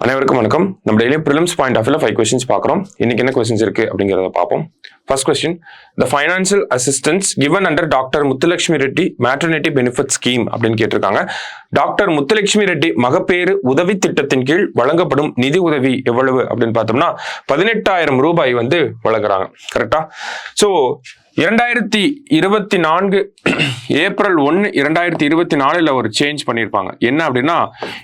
அனைவருக்கும் வணக்கம். நம்ம டெய்லி ப்ரிலிம்ஸ் பாயிண்ட் ஆஃப் வியூல 5 கொஸ்டின்ஸ் பார்க்குறோம். இன்னைக்கு என்ன கொஸ்டின்ஸ் இருக்கு அப்படிங்கிறத பார்ப்போம். ஃபர்ஸ்ட் கொஸ்டின், த financial assistance given under doctor Muthulakshmi Reddy maternity benefit scheme அப்படின்னு கேட்டிருக்காங்க. டாக்டர் முத்துலட்சுமி ரெட்டி மகப்பேறு உதவி திட்டத்தின் கீழ் வழங்கப்படும் நிதி உதவி எவ்வளவு அப்படின்னு பார்த்தோம்னா 18,000 ரூபாய் வந்து வழங்குறாங்க. கரெக்டா? ஸோ 2024 ஏப்ரல் 1, 2024 ஒரு சேஞ்ச் பண்ணியிருப்பாங்க. என்ன அப்படின்னா,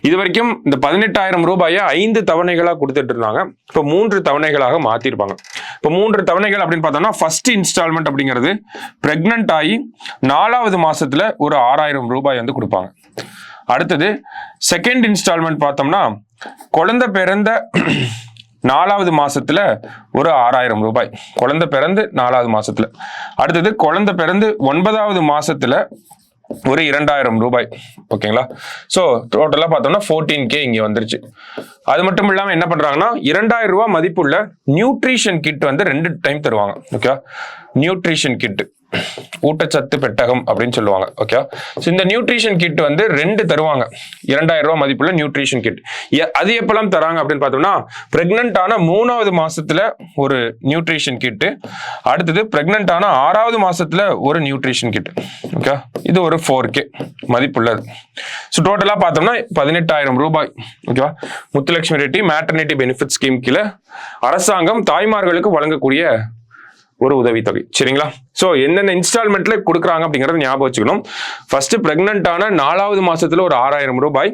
இது வரைக்கும் இந்த 18,000 ரூபாயை 5 தவணைகளாக கொடுத்துட்டு இருந்தாங்க. இப்போ 3 தவணைகளாக மாத்திருப்பாங்க. இப்போ 3 தவணைகள் அப்படின்னு பார்த்தோம்னா, ஃபர்ஸ்ட் இன்ஸ்டால்மெண்ட் அப்படிங்கிறது பிரெக்னன்ட் ஆகி 4வது மாசத்துல ஒரு 6,000 ரூபாய் வந்து கொடுப்பாங்க. அடுத்தது செகண்ட் இன்ஸ்டால்மெண்ட் பார்த்தோம்னா, குழந்தை பிறந்த 4வது மாசத்துல ஒரு 6,000 ரூபாய், குழந்தை பிறந்து 4வது மாசத்துல. அடுத்தது குழந்தை பிறந்து 9வது மாசத்துல ஒரு 2,000 ரூபாய். ஓகேங்களா? ஸோ டோட்டலா பார்த்தோம்னா 14K இங்க வந்துருச்சு. அது மட்டும் இல்லாம என்ன பண்றாங்கன்னா, 2,000 ரூபாய் மதிப்புள்ள நியூட்ரிஷன் கிட் வந்து 2 டைம் தருவாங்க. ஓகே, நியூட்ரிஷன் கிட், ஊட்டச்சத்து பெட்டகம் அப்படின்னு சொல்லுவாங்க. ஓகே, ஸோ இந்த நியூட்ரிஷன் கிட் வந்து 2 தருவாங்க. 2,000 ரூபாய் மதிப்புள்ள நியூட்ரிஷன் கிட். அது எப்பெல்லாம் தராங்க அப்படின்னு பார்த்தோம்னா, பிரெக்னன்ட் ஆன 3வது மாசத்துல ஒரு நியூட்ரிஷன் கிட், அடுத்தது பிரெக்னன்ட் ஆன 6வது மாசத்துல ஒரு நியூட்ரிஷன் கிட். ஓகே, இது ஒரு 4K மதிப்புள்ளது. ஸோ டோட்டலா பார்த்தோம்னா 18,000 ரூபாய். ஓகேவா? Muthulakshmi Reddy maternity benefit scheme கீழே அரசாங்கம் தாய்மார்களுக்கு வழங்கக்கூடிய ஒரு உதவித்தொகை. சரிங்களா? ஸோ என்னென்ன இன்ஸ்டால்மெண்ட்ல கொடுக்குறாங்க அப்படிங்கறத ஞாபகம் வச்சுக்கணும். ஃபர்ஸ்ட் பிரெக்னன்ட் ஆன 4வது மாசத்துல ஒரு 6,000 ரூபாய்,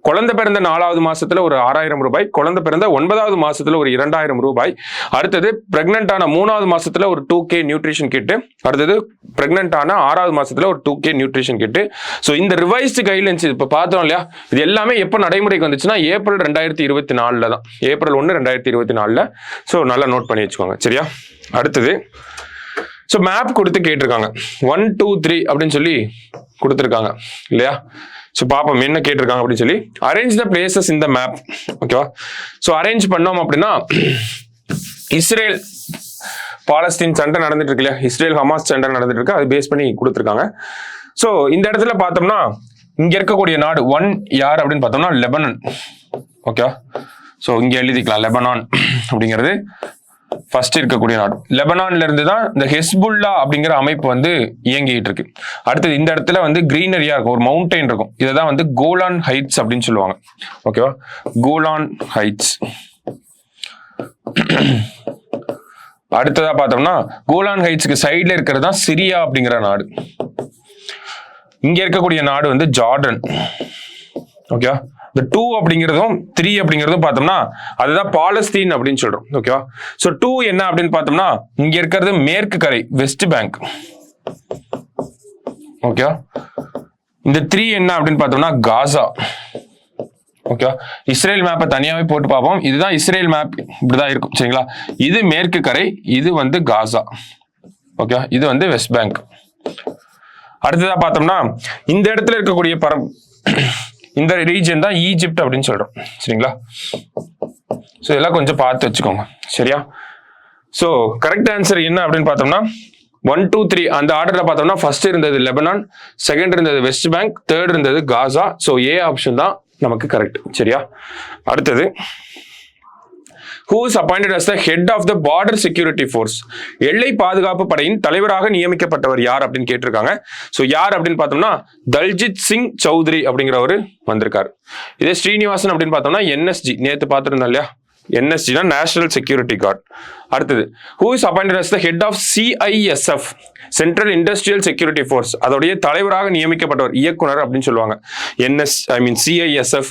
குழந்தை பிறந்த 4வது மாசத்துல ஒரு 6,000 ரூபாய், குழந்தை பிறந்த 9வது மாசத்துல ஒரு 2,000 ரூபாய், அடுத்தது பிரெக்னன்ட் ஆன 3வது மாசத்துல ஒரு 2K நியூட்ரிஷன் கிட், அடுத்தது பிரெக்னன்ட் ஆன 6வது மாசத்துல ஒரு 2K நியூட்ரிஷன் கிட். ஸோ இந்த ரிவைஸ்டு கைட்லைன்ஸ் இப்ப பார்த்தோம் இல்லையா, இது எல்லாமே எப்போ நடைமுறைக்கு வந்துச்சுன்னா ஏப்ரல் 2024 தான். ஏப்ரல் 1, 2024. ஸோ நல்லா நோட் பண்ணி வச்சுக்கோங்க. சரியா? அடுத்தது ஸோ மேப் கொடுத்து கேட்டிருக்காங்க. 1, 2, 3 அப்படின்னு சொல்லி கொடுத்துருக்காங்க இல்லையா? ஸோ பாப்போம் என்ன கேட்டிருக்காங்க அப்படின்னு சொல்லி. Arrange the places in the map. ஓகேவா? ஸோ அரேஞ்ச் பண்ணோம் அப்படின்னா, இஸ்ரேல் பாலஸ்தீன் சண்டை நடந்துட்டு இருக்கு இல்லையா, இஸ்ரேல் ஹமாஸ் சண்டை நடந்துட்டு இருக்கு, அது பேஸ் பண்ணி கொடுத்துருக்காங்க. ஸோ இந்த இடத்துல பார்த்தோம்னா இங்க இருக்கக்கூடிய நாடு 1 யார் அப்படின்னு பார்த்தோம்னா லெபனான். ஓகே, ஸோ இங்க எழுதிக்கலாம் லெபனான் அப்படிங்கிறது ஃபர்ஸ்ட் இருக்கக்கூடிய நாடு. லெபனான்ல இருந்து தான் இந்த ஹெஸ்புல்லா அப்படிங்கிற அமைப்பு வந்து இயங்கிட்டு இருக்கு. அடுத்தது இந்த இடத்துல வந்து கிரீனரியா இருக்கும், ஒரு மவுண்டைன் இருக்கும், இதைதான் வந்து கோலான் ஹைட்ஸ் அப்படின்னு சொல்லுவாங்க. ஓகேவா? Golan heights. அடுத்ததா பார்த்தோம்னா கோலான் ஹைட்ஸ்க்கு சைட்ல இருக்கிறது தான் சிரியா அப்படிங்கிற நாடு. இங்க இருக்கக்கூடிய நாடு வந்து ஜார்டன். ஓகே, இந்த 2 அப்படிங்கிறதும் 3 அப்படிங்கிறதும் பார்த்தோம்னா அதுதான் பாலஸ்தீன் அப்படின்னு சொல்றோம். ஓகேவா? ஸோ 2 என்ன அப்படின்னு பார்த்தோம்னா இங்க இருக்கிறது மேற்கு கரை, வெஸ்ட் பேங்க். ஓகே, இந்த 3 என்ன அப்படின்னு பார்த்தோம்னா காசா. ஓகே, இஸ்ரேல் மேப்பை தனியாவே போட்டு பார்ப்போம். இதுதான் இஸ்ரேல் மேப், இப்படிதான் இருக்கும். சரிங்களா? இது மேற்கு கரை, இது வந்து காசா. ஓகே, இது வந்து வெஸ்ட் பேங்க். அடுத்ததா பார்த்தோம்னா இந்த இடத்துல இருக்கக்கூடிய இந்த ரீஜன் தான் ஈஜிப்ட் அப்படின்னு சொல்றோம். சரிங்களா? ஸோ இதெல்லாம் கொஞ்சம் பார்த்து வச்சுக்கோங்க. சரியா? ஸோ கரெக்ட் ஆன்சர் என்ன அப்படின்னு பார்த்தோம்னா 1, 2, 3 அந்த ஆர்டர்ல பார்த்தோம்னா ஃபர்ஸ்ட் இருந்தது லெபனான், செகண்ட் இருந்தது வெஸ்ட் பேங்க், தேர்ட் இருந்தது காசா. ஸோ ஏ ஆப்ஷன் தான் நமக்கு கரெக்ட். சரியா? அடுத்தது, who is appointed as the head of the border security force? எல்லை பாதுகாப்பு படையின் தலைவராக நியமிக்கப்பட்டவர் யார் அப்படின்னு கேட்டிருக்காங்க. ஸோ யார் அப்படின்னு பார்த்தோம்னா தல்ஜித் சிங் சௌத்ரி அப்படிங்கிறவர் வந்திருக்காரு. இதே ஸ்ரீனிவாசன் அப்படின்னு பார்த்தோம்னா NSG, நேற்று பார்த்துருந்தோம் இல்லையா, NSG தான் நேஷனல் செக்யூரிட்டி கார்டு. அடுத்தது, who is appointed as the head of CISF, central industrial security force, அதோடைய தலைவராக நியமிக்கப்பட்டவர் இயக்குனர் அப்படின்னு சொல்லுவாங்க. CISF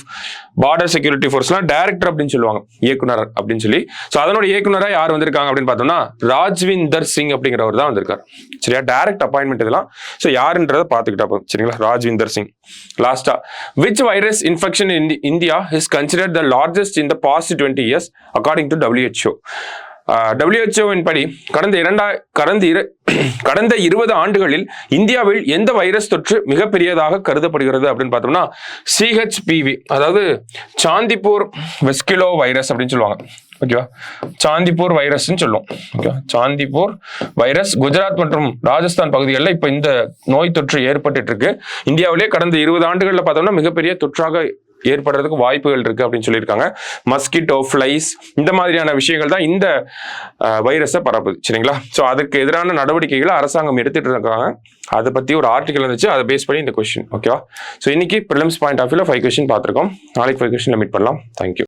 பார்டர் செக்யூரிட்டி ஃபோர்ஸ்லாம் டைரக்டர் அப்படின்னு சொல்லுவாங்க, இயக்குனர் அப்படின்னு சொல்லி. ஸோ அதனுடைய இயக்குனராக யார் வந்திருக்காங்க அப்படின்னு பார்த்தோம்னா ராஜ்விந்தர் சிங் அப்படிங்கிறவர் தான் வந்திருக்காரு. சரியா? டைரக்ட் அப்பாயின்மெண்ட் இதெல்லாம். ஸோ யாருன்றதை பார்த்துக்கிட்டா போதும். சரிங்களா? ராஜ்விந்தர் சிங். லாஸ்டா, which virus infection in India is considered the largest in the past 20 years according to WHO? WHO-வின் படி கடந்த 20 ஆண்டுகளில் இந்தியாவில் எந்த வைரஸ் தொற்று மிகப்பெரியதாக கருதப்படுகிறது அப்படின்னு பார்த்தோம்னா CHPV, அதாவது சாந்திப்பூர் வெஸ்கிலோ வைரஸ் அப்படின்னு சொல்லுவாங்க. ஓகேவா? சாந்திப்பூர் வைரஸ்ன்னு சொல்லுவோம். ஓகே, சாந்திப்பூர் வைரஸ் குஜராத் மற்றும் ராஜஸ்தான் பகுதிகளில் இப்ப இந்த நோய் தொற்று ஏற்பட்டு இருக்கு. இந்தியாவிலே கடந்த 20 ஆண்டுகள்ல பார்த்தோம்னா மிகப்பெரிய தொற்றாக ஏற்படுறதுக்கு வாய்ப்புகள் இருக்கு அப்படின்னு சொல்லியிருக்காங்க. மஸ்கிட்டோ, ஃபிளைஸ் இந்த மாதிரியான விஷயங்கள் தான் இந்த வைரஸை பரப்புது. சரிங்களா? ஸோ அதுக்கு எதிரான நடவடிக்கைகளை அரசாங்கம் எடுத்துட்டு இருக்காங்க. அதை பத்தி ஒரு ஆர்டிகல் இருந்துச்சு, அதை பேஸ் பண்ணி இந்த கொஸ்டின். ஓகேவா? ஸோ இன்னைக்கு ப்ரிலிம்ஸ் பாயிண்ட் ஆஃப் வியூல 5 கொஸ்டின் பார்த்துருக்கோம். நாளைக்கு 5 கொஸ்டின்ல மீட் பண்ணலாம். தேங்க்யூ.